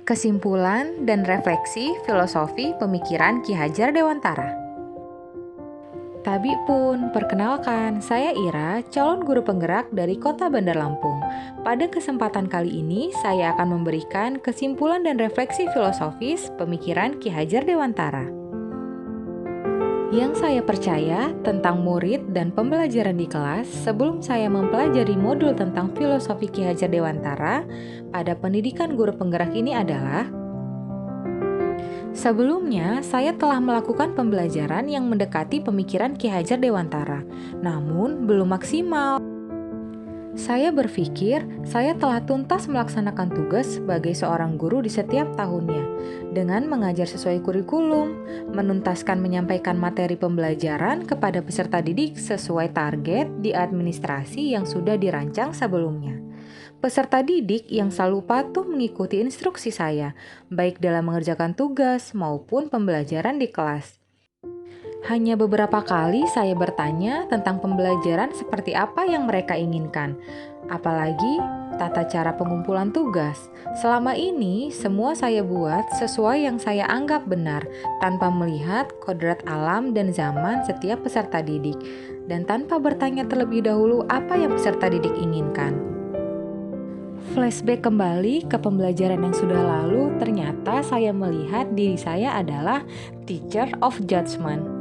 Kesimpulan dan refleksi filosofi pemikiran Ki Hajar Dewantara. Tabi pun, perkenalkan, saya Ira, calon guru penggerak dari Kota Bandar Lampung. Pada kesempatan kali ini, saya akan memberikan kesimpulan dan refleksi filosofis pemikiran Ki Hajar Dewantara. Yang saya percaya tentang murid dan pembelajaran di kelas sebelum saya mempelajari modul tentang filosofi Ki Hajar Dewantara pada pendidikan guru penggerak ini adalah: sebelumnya, saya telah melakukan pembelajaran yang mendekati pemikiran Ki Hajar Dewantara, namun belum maksimal. Saya berpikir saya telah tuntas melaksanakan tugas sebagai seorang guru di setiap tahunnya, dengan mengajar sesuai kurikulum, menuntaskan menyampaikan materi pembelajaran kepada peserta didik sesuai target di administrasi yang sudah dirancang sebelumnya. Peserta didik yang selalu patuh mengikuti instruksi saya, baik dalam mengerjakan tugas maupun pembelajaran di kelas. Hanya beberapa kali saya bertanya tentang pembelajaran seperti apa yang mereka inginkan, apalagi tata cara pengumpulan tugas. Selama ini, semua saya buat sesuai yang saya anggap benar, tanpa melihat kodrat alam dan zaman setiap peserta didik, dan tanpa bertanya terlebih dahulu apa yang peserta didik inginkan. Flashback kembali ke pembelajaran yang sudah lalu, ternyata saya melihat diri saya adalah teacher of judgment.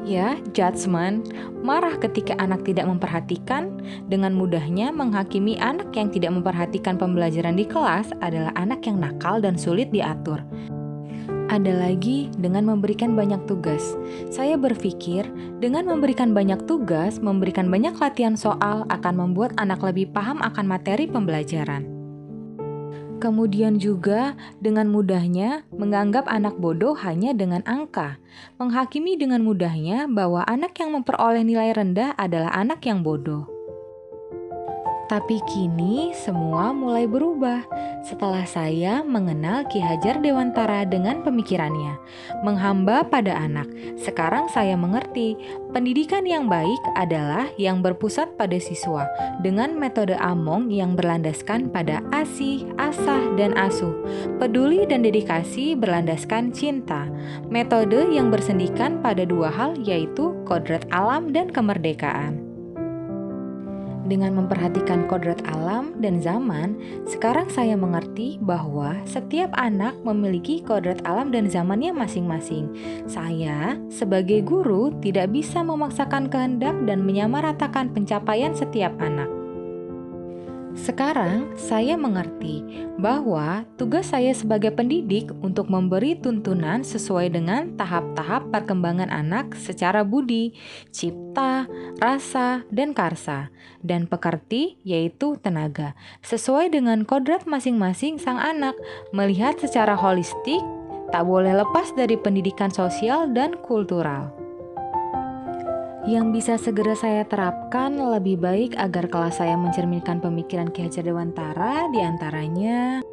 Ya, judgment, marah ketika anak tidak memperhatikan, dengan mudahnya menghakimi anak yang tidak memperhatikan pembelajaran di kelas adalah anak yang nakal dan sulit diatur. Ada lagi dengan memberikan banyak tugas. Saya berpikir dengan memberikan banyak tugas, memberikan banyak latihan soal akan membuat anak lebih paham akan materi pembelajaran. Kemudian juga dengan mudahnya menganggap anak bodoh hanya dengan angka. Menghakimi dengan mudahnya bahwa anak yang memperoleh nilai rendah adalah anak yang bodoh. Tapi kini semua mulai berubah setelah saya mengenal Ki Hajar Dewantara dengan pemikirannya, menghamba pada anak. Sekarang saya mengerti, pendidikan yang baik adalah yang berpusat pada siswa dengan metode Among yang berlandaskan pada asih, asah, dan asuh. Peduli dan dedikasi berlandaskan cinta. Metode yang bersendikan pada dua hal yaitu kodrat alam dan kemerdekaan. Dengan memperhatikan kodrat alam dan zaman, sekarang saya mengerti bahwa setiap anak memiliki kodrat alam dan zamannya masing-masing. Saya, sebagai guru, tidak bisa memaksakan kehendak dan menyamaratakan pencapaian setiap anak. Sekarang saya mengerti bahwa tugas saya sebagai pendidik untuk memberi tuntunan sesuai dengan tahap-tahap perkembangan anak secara budi, cipta, rasa, dan karsa, dan pekerti yaitu tenaga, sesuai dengan kodrat masing-masing sang anak, melihat secara holistik, tak boleh lepas dari pendidikan sosial dan kultural. Yang bisa segera saya terapkan lebih baik agar kelas saya mencerminkan pemikiran Ki Hajar Dewantara, diantaranya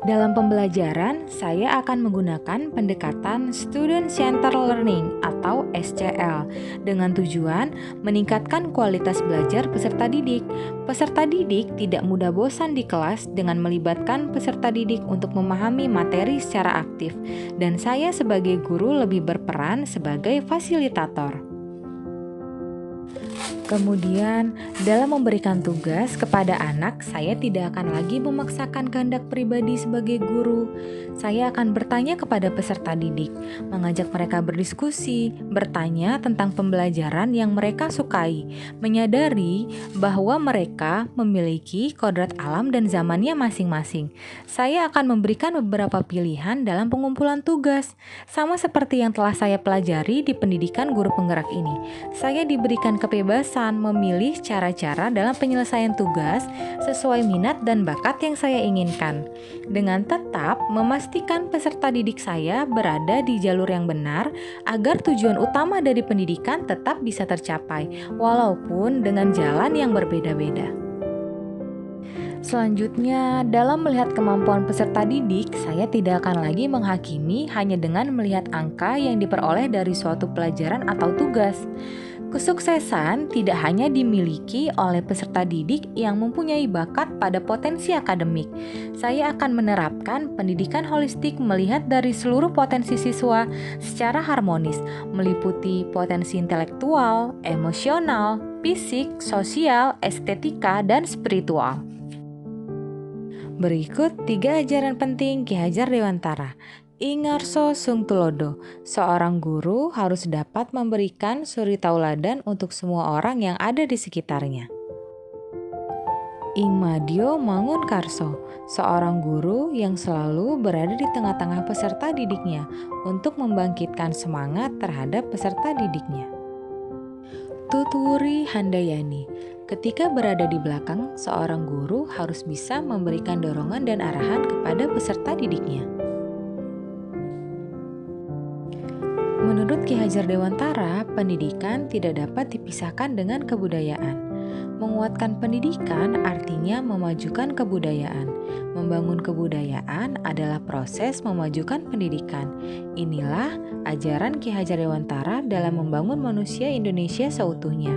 dalam pembelajaran saya akan menggunakan pendekatan Student Centered Learning atau SCL dengan tujuan meningkatkan kualitas belajar peserta didik. Peserta didik tidak mudah bosan di kelas dengan melibatkan peserta didik untuk memahami materi secara aktif, dan saya sebagai guru lebih berperan sebagai fasilitator. Kemudian, dalam memberikan tugas kepada anak, saya tidak akan lagi memaksakan kehendak pribadi sebagai guru. Saya akan bertanya kepada peserta didik, mengajak mereka berdiskusi, bertanya tentang pembelajaran yang mereka sukai, menyadari bahwa mereka memiliki kodrat alam dan zamannya masing-masing. Saya akan memberikan beberapa pilihan dalam pengumpulan tugas, sama seperti yang telah saya pelajari di pendidikan guru penggerak ini. Saya diberikan kebebasan memilih cara-cara dalam penyelesaian tugas sesuai minat dan bakat yang saya inginkan, dengan tetap memastikan peserta didik saya berada di jalur yang benar agar tujuan utama dari pendidikan tetap bisa tercapai, walaupun dengan jalan yang berbeda-beda. Selanjutnya, dalam melihat kemampuan peserta didik, saya tidak akan lagi menghakimi hanya dengan melihat angka yang diperoleh dari suatu pelajaran atau tugas. Kesuksesan tidak hanya dimiliki oleh peserta didik yang mempunyai bakat pada potensi akademik. Saya akan menerapkan pendidikan holistik melihat dari seluruh potensi siswa secara harmonis, meliputi potensi intelektual, emosional, fisik, sosial, estetika, dan spiritual. Berikut 3 ajaran penting Ki Hajar Dewantara. Ingarso Sung Tulodo, seorang guru harus dapat memberikan suri tauladan untuk semua orang yang ada di sekitarnya. Ingmadyo Mangunkarso, seorang guru yang selalu berada di tengah-tengah peserta didiknya untuk membangkitkan semangat terhadap peserta didiknya. Tutwuri Handayani, ketika berada di belakang, seorang guru harus bisa memberikan dorongan dan arahan kepada peserta didiknya. Menurut Ki Hajar Dewantara, pendidikan tidak dapat dipisahkan dengan kebudayaan. Menguatkan pendidikan artinya memajukan kebudayaan. Membangun kebudayaan adalah proses memajukan pendidikan. Inilah ajaran Ki Hajar Dewantara dalam membangun manusia Indonesia seutuhnya.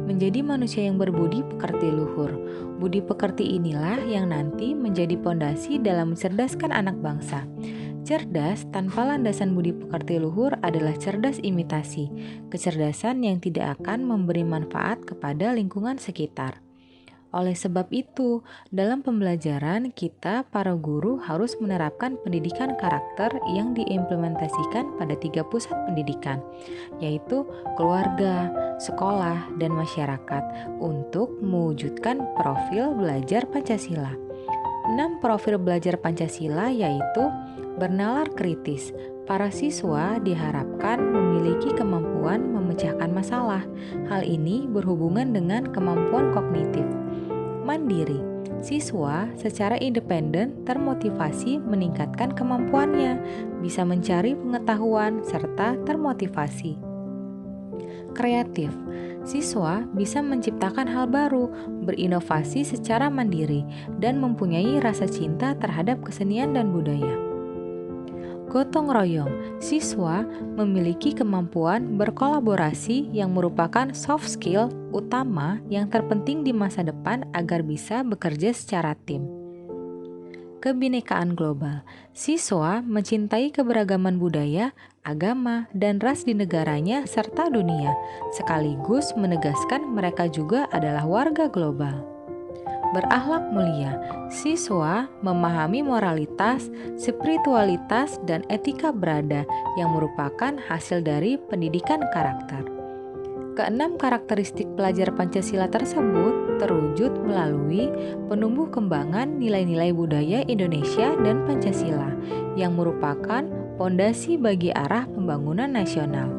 Menjadi manusia yang berbudi pekerti luhur. Budi pekerti inilah yang nanti menjadi pondasi dalam mencerdaskan anak bangsa. Cerdas tanpa landasan budi pekerti luhur adalah cerdas imitasi, kecerdasan yang tidak akan memberi manfaat kepada lingkungan sekitar. Oleh sebab itu, dalam pembelajaran kita para guru harus menerapkan pendidikan karakter yang diimplementasikan pada 3 pusat pendidikan, yaitu keluarga, sekolah, dan masyarakat untuk mewujudkan profil belajar Pancasila. 6 profil belajar Pancasila yaitu bernalar kritis. Para siswa diharapkan memiliki kemampuan memecahkan masalah. Hal ini berhubungan dengan kemampuan kognitif. Mandiri. Siswa secara independen termotivasi meningkatkan kemampuannya, bisa mencari pengetahuan serta termotivasi. Kreatif. Siswa bisa menciptakan hal baru, berinovasi secara mandiri, dan mempunyai rasa cinta terhadap kesenian dan budaya. Gotong royong, siswa memiliki kemampuan berkolaborasi yang merupakan soft skill utama yang terpenting di masa depan agar bisa bekerja secara tim. Kebinekaan global, siswa mencintai keberagaman budaya, agama, dan ras di negaranya serta dunia, sekaligus menegaskan mereka juga adalah warga global. Berakhlak mulia, siswa memahami moralitas, spiritualitas, dan etika berada yang merupakan hasil dari pendidikan karakter. Keenam karakteristik pelajar Pancasila tersebut terwujud melalui penumbuh kembangan nilai-nilai budaya Indonesia dan Pancasila yang merupakan fondasi bagi arah pembangunan nasional.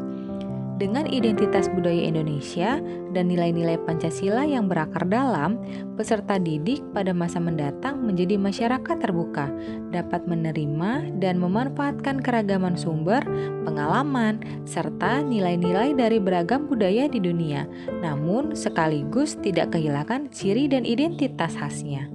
Dengan identitas budaya Indonesia dan nilai-nilai Pancasila yang berakar dalam, peserta didik pada masa mendatang menjadi masyarakat terbuka, dapat menerima dan memanfaatkan keragaman sumber, pengalaman, serta nilai-nilai dari beragam budaya di dunia, namun sekaligus tidak kehilangan ciri dan identitas khasnya.